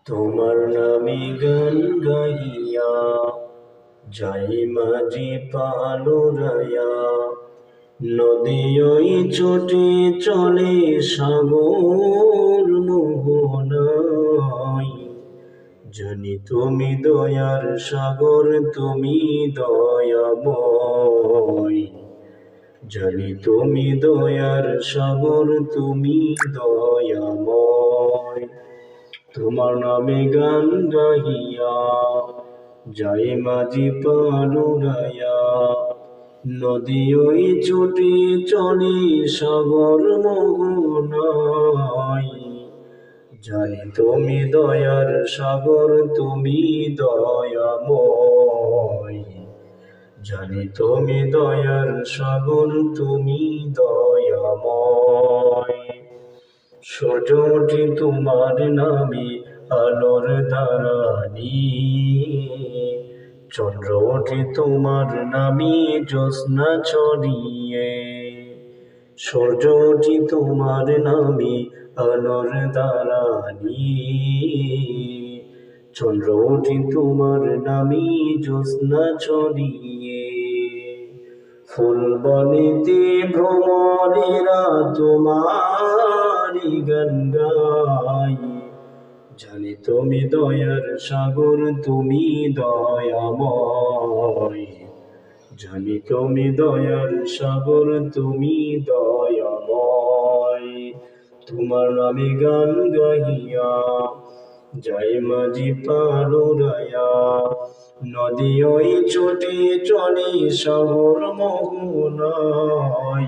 তোমার নামে গান গাইয়া যাই মাঝি পালুরায়া, নদী ওই চটে চলে সাগর মোহনায়। জানি তুমি দয়ার সাগর, তুমি দয়াময়। জানি তুমি দয়ার সাগর, তুমি দয়াময়। তোমার নামে গান গাহিয়া যাই মাঝি পালুরায়া, নদী ওই চটে চলে সাগর মোহনায়। জানি তুমি দয়ার সাগর, তুমি দয়াময়। জানি তুমি দয়ার সাগর, তুমি দয়াময়। সূর্য ওঠে তোমার নামে আলোর ধারানি, চন্দ্র ওঠে তোমার নামে জ্যোৎস্না ছড়িয়ে। সূর্য ওঠে তোমার নামে আলোর ধারানি, চন্দ্র ওঠে তোমার নামে জ্যোৎস্না ছড়িয়ে। ফুল বনেতে ভ্রমরেরা তোমারি গান গায়। জানি তুমি দয়ার সাগর, তুমি দয়াময়। জানি তুমি দয়ার সাগর, তুমি দয়াময়। তোমার নামে গান গাহিয়া যাই মাঝি পালুরায়া, নদী ওই চটে চলে সাগর মোহনায়।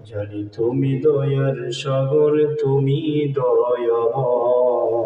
জানি তুমি দয়ার সাগর, তুমি দয়াময়।